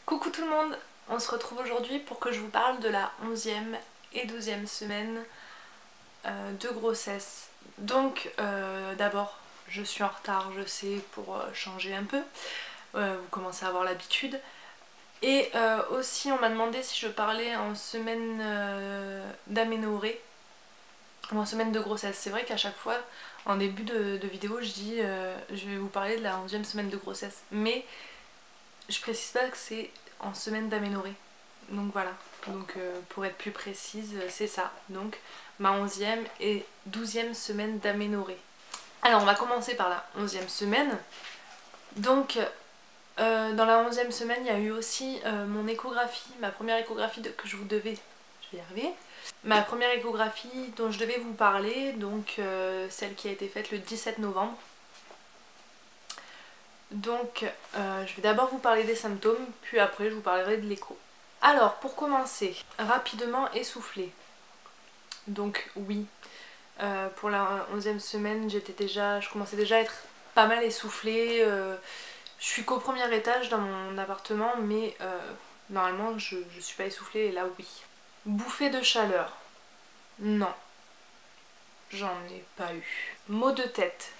Coucou tout le monde, on se retrouve aujourd'hui pour que je vous parle de la 11e et 12e semaine de grossesse. Donc d'abord, je suis en retard, je sais, pour changer un peu, vous commencez à avoir l'habitude. Et aussi on m'a demandé si je parlais en semaine d'aménorrhée ou en semaine de grossesse. C'est vrai qu'à chaque fois, en début de vidéo, je dis je vais vous parler de la 11e semaine de grossesse. Mais je précise pas que c'est en semaine d'aménorrhée. Donc voilà, donc pour être plus précise, c'est ça. Donc ma 11e et 12e semaine d'aménorrhée. Alors on va commencer par la 11e semaine. Donc dans la 11e semaine, il y a eu aussi mon échographie, ma première échographie que je vais y arriver. Ma première échographie dont je devais vous parler, donc celle qui a été faite le 17 novembre. Donc je vais d'abord vous parler des symptômes, puis après je vous parlerai de l'écho. Alors pour commencer, rapidement essoufflée. Donc oui, pour la 11e semaine je commençais déjà à être pas mal essoufflée. Je suis qu'au premier étage dans mon appartement, mais normalement je suis pas essoufflée, et là oui. Bouffée de chaleur, non, j'en ai pas eu. Maux de tête.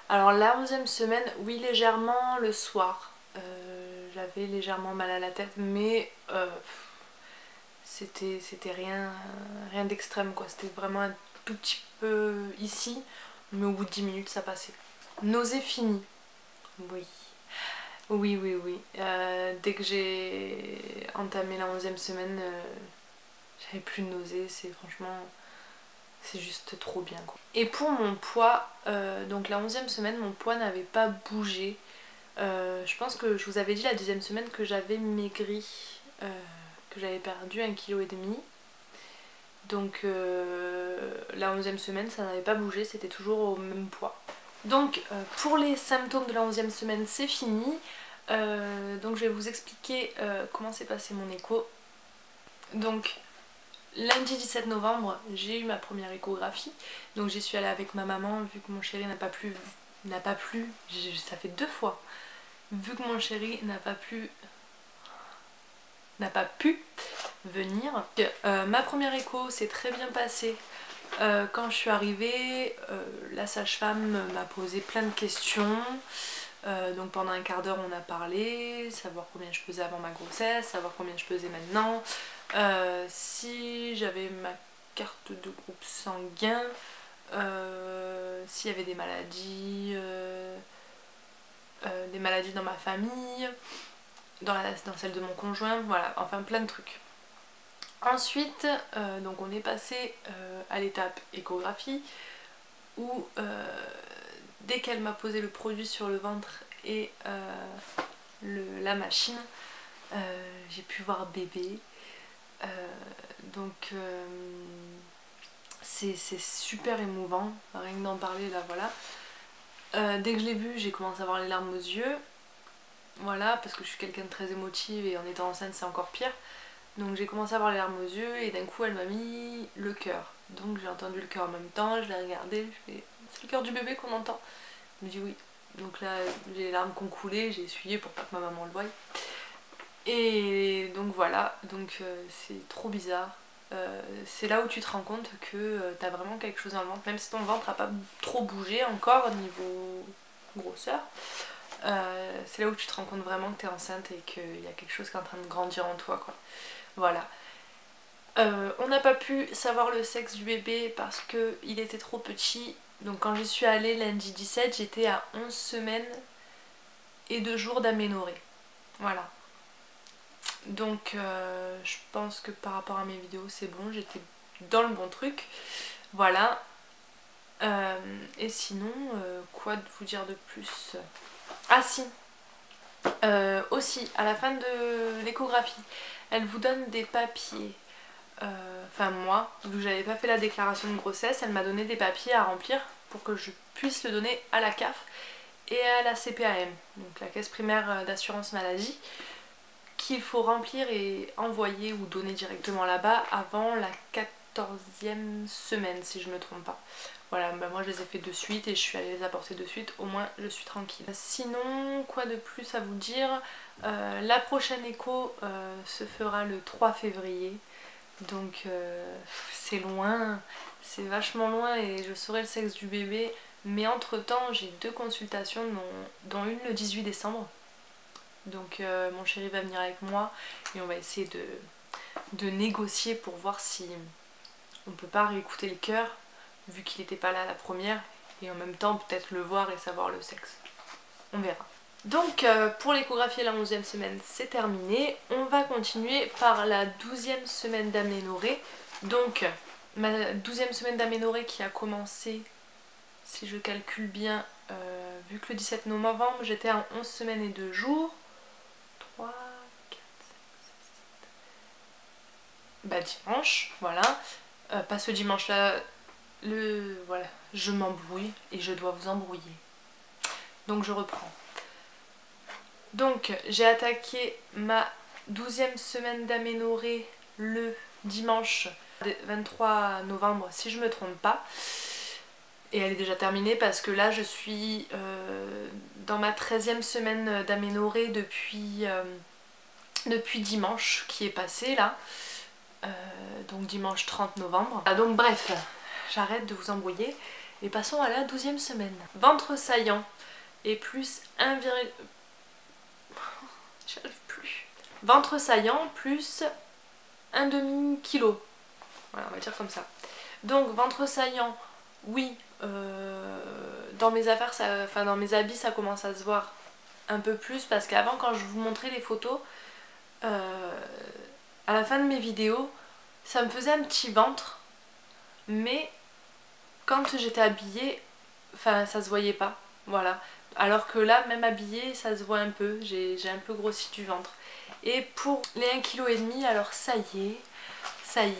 Alors la 11e semaine, oui, légèrement le soir, j'avais légèrement mal à la tête, mais c'était rien d'extrême quoi, c'était vraiment un tout petit peu ici, mais au bout de 10 minutes ça passait. Nausée finie, oui. Oui. Dès que j'ai entamé la 11e semaine, j'avais plus de nausée, c'est juste trop bien quoi. Et pour mon poids, donc la 11e semaine, mon poids n'avait pas bougé. Je pense que je vous avais dit la 10e semaine que j'avais maigri, que j'avais perdu 1,5 kg. Donc la 11e semaine, ça n'avait pas bougé, c'était toujours au même poids. Donc pour les symptômes de la 11e semaine, c'est fini. Donc je vais vous expliquer comment s'est passé mon écho. Donc lundi 17 novembre, j'ai eu ma première échographie. Donc j'y suis allée avec ma maman, vu que mon chéri n'a pas pu, ça fait 2 fois. Vu que mon chéri n'a pas pu venir. Ma première écho s'est très bien passée. Quand je suis arrivée, la sage-femme m'a posé plein de questions. Donc pendant un quart d'heure on a parlé, savoir combien je pesais avant ma grossesse, savoir combien je pesais maintenant, si j'avais ma carte de groupe sanguin, s'il y avait des maladies dans ma famille, dans celle de mon conjoint, voilà, enfin plein de trucs. Ensuite, donc on est passé à l'étape échographie où dès qu'elle m'a posé le produit sur le ventre et la machine, j'ai pu voir bébé. Donc c'est super émouvant, rien que d'en parler là, voilà. Dès que je l'ai vu, j'ai commencé à avoir les larmes aux yeux. Voilà, parce que je suis quelqu'un de très émotive et en étant enceinte c'est encore pire. Donc j'ai commencé à avoir les larmes aux yeux et d'un coup elle m'a mis le cœur. Donc j'ai entendu le cœur en même temps, je l'ai regardé, je fais c'est le cœur du bébé qu'on entend. Elle me dit oui. Donc là j'ai les larmes qui ont coulé, j'ai essuyé pour pas que ma maman le voie. Et donc voilà, donc c'est trop bizarre. C'est là où tu te rends compte que t'as vraiment quelque chose dans le ventre, même si ton ventre n'a pas trop bougé encore au niveau grosseur. C'est là où tu te rends compte vraiment que t'es enceinte et qu'il y a quelque chose qui est en train de grandir en toi quoi. Voilà. On n'a pas pu savoir le sexe du bébé parce qu'il était trop petit. Donc quand j'y suis allée lundi 17, j'étais à 11 semaines et 2 jours d'aménorrhée. Voilà. Donc je pense que par rapport à mes vidéos c'est bon, j'étais dans le bon truc. Voilà. Et sinon, quoi vous dire de plus? Ah si, aussi à la fin de l'échographie, elle vous donne des papiers. Enfin moi, vu que j'avais pas fait la déclaration de grossesse, elle m'a donné des papiers à remplir pour que je puisse le donner à la CAF et à la CPAM, donc la caisse primaire d'assurance maladie, qu'il faut remplir et envoyer ou donner directement là-bas avant la 14e semaine si je ne me trompe pas. Voilà, bah moi je les ai fait de suite et je suis allée les apporter de suite, au moins je suis tranquille. Sinon, quoi de plus à vous dire, la prochaine écho se fera le 3 février. Donc c'est loin, c'est vachement loin et je saurai le sexe du bébé. Mais entre temps j'ai 2 consultations dont une le 18 décembre. Donc mon chéri va venir avec moi et on va essayer de négocier pour voir si on peut pas réécouter le cœur vu qu'il n'était pas là à la première et en même temps peut-être le voir et savoir le sexe. On verra. Donc pour l'échographie à la 11e semaine c'est terminé. On va continuer par la 12e semaine d'aménorrhée. Donc ma 12e semaine d'aménorrhée qui a commencé, si je calcule bien, vu que le 17 novembre j'étais en 11 semaines et 2 jours. 3, 4, 5, 6, 7... Bah dimanche, voilà. Pas ce dimanche là, voilà, je m'embrouille et je dois vous embrouiller. Donc je reprends. Donc j'ai attaqué ma 12e semaine d'aménorrhée le dimanche 23 novembre si je me trompe pas. Et elle est déjà terminée parce que là je suis dans ma 13e semaine d'aménorrhée depuis dimanche qui est passé là. Donc dimanche 30 novembre. Ah, donc bref, j'arrête de vous embrouiller et passons à la 12e semaine. Ventre saillant et plus 1, j'arrive plus. Ventre saillant plus 1,5 kg. Voilà, on va dire comme ça. Donc ventre saillant, oui, dans mes affaires, dans mes habits ça commence à se voir un peu plus parce qu'avant quand je vous montrais les photos, à la fin de mes vidéos, ça me faisait un petit ventre, mais quand j'étais habillée, ça se voyait pas, voilà. Alors que là, même habillée, ça se voit un peu, j'ai un peu grossi du ventre. Et pour les 1,5 kg, alors ça y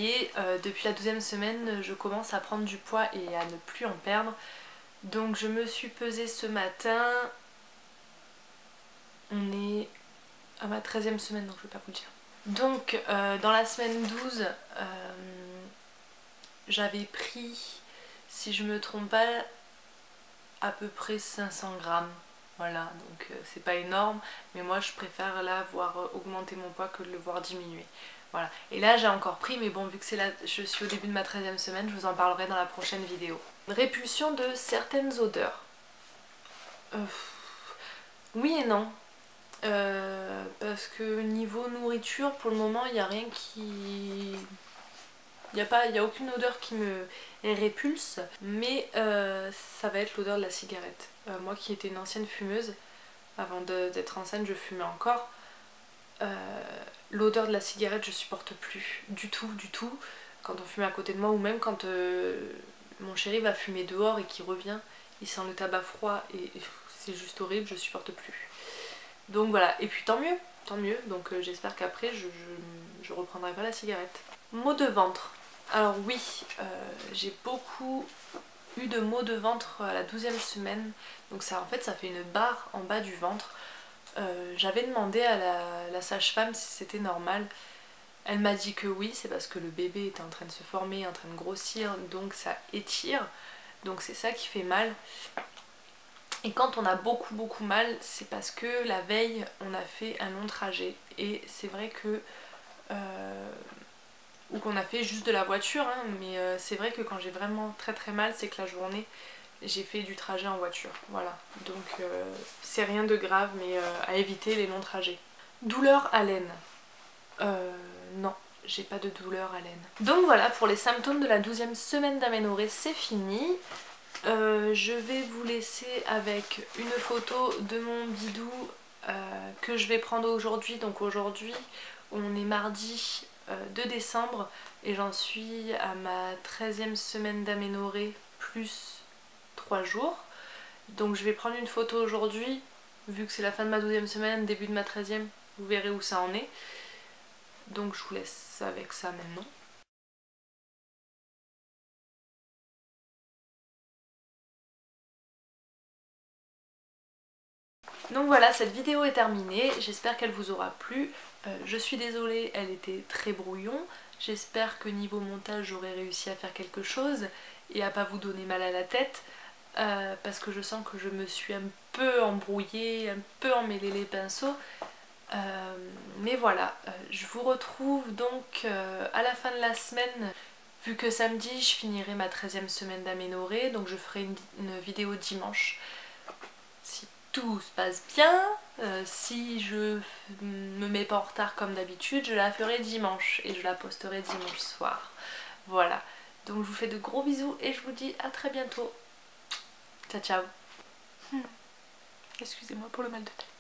est, depuis la 12e semaine, je commence à prendre du poids et à ne plus en perdre. Donc je me suis pesée ce matin, on est à ma 13e semaine, donc je vais pas vous le dire. Donc dans la semaine 12, j'avais pris, si je me trompe pas, à peu près 500 grammes. Voilà, donc c'est pas énorme, mais moi je préfère là voir augmenter mon poids que de le voir diminuer. Voilà, et là j'ai encore pris, mais bon, vu que je suis au début de ma 13e semaine, je vous en parlerai dans la prochaine vidéo. Répulsion de certaines odeurs. Oui et non. Parce que niveau nourriture, pour le moment, il n'y a rien qui... Il n'y a aucune odeur qui me répulse, mais ça va être l'odeur de la cigarette. Moi qui étais une ancienne fumeuse, avant d'être enceinte, je fumais encore. L'odeur de la cigarette, je supporte plus du tout, quand on fume à côté de moi, ou même quand mon chéri va fumer dehors et qu'il revient, il sent le tabac froid et c'est juste horrible, je supporte plus. Donc voilà, et puis tant mieux, donc j'espère qu'après je reprendrai pas la cigarette. Maux de ventre. Alors oui, j'ai beaucoup eu de maux de ventre à la 12e semaine, donc ça en fait ça fait une barre en bas du ventre. J'avais demandé à la sage-femme si c'était normal. Elle m'a dit que oui, c'est parce que le bébé était en train de se former, en train de grossir, donc ça étire, donc c'est ça qui fait mal. Et quand on a beaucoup mal, c'est parce que la veille on a fait un long trajet et c'est vrai que ou qu'on a fait juste de la voiture, hein, mais c'est vrai que quand j'ai vraiment très mal, c'est que la journée j'ai fait du trajet en voiture, voilà. Donc c'est rien de grave, mais à éviter les longs trajets. Douleur à l'aine. Non, j'ai pas de douleur à l'aine. Donc voilà, pour les symptômes de la 12e semaine d'aménorrhée, c'est fini. Je vais vous laisser avec une photo de mon bidou que je vais prendre aujourd'hui. Donc aujourd'hui, on est mardi 2 décembre et j'en suis à ma 13e semaine d'aménorrhée plus 3 jours. Donc je vais prendre une photo aujourd'hui, vu que c'est la fin de ma 12e semaine, début de ma 13e, vous verrez où ça en est. Donc je vous laisse avec ça maintenant. Donc voilà, cette vidéo est terminée, j'espère qu'elle vous aura plu. Je suis désolée, elle était très brouillon. J'espère que niveau montage j'aurai réussi à faire quelque chose et à pas vous donner mal à la tête. Parce que je sens que je me suis un peu embrouillée, un peu emmêlé les pinceaux. Mais voilà, je vous retrouve donc à la fin de la semaine. Vu que samedi je finirai ma 13e semaine d'aménorrhée, donc je ferai une vidéo dimanche. Si tout se passe bien, si je me mets pas en retard comme d'habitude, je la ferai dimanche et je la posterai dimanche soir. Voilà, donc je vous fais de gros bisous et je vous dis à très bientôt. Ciao ciao. Excusez-moi pour le mal de tête.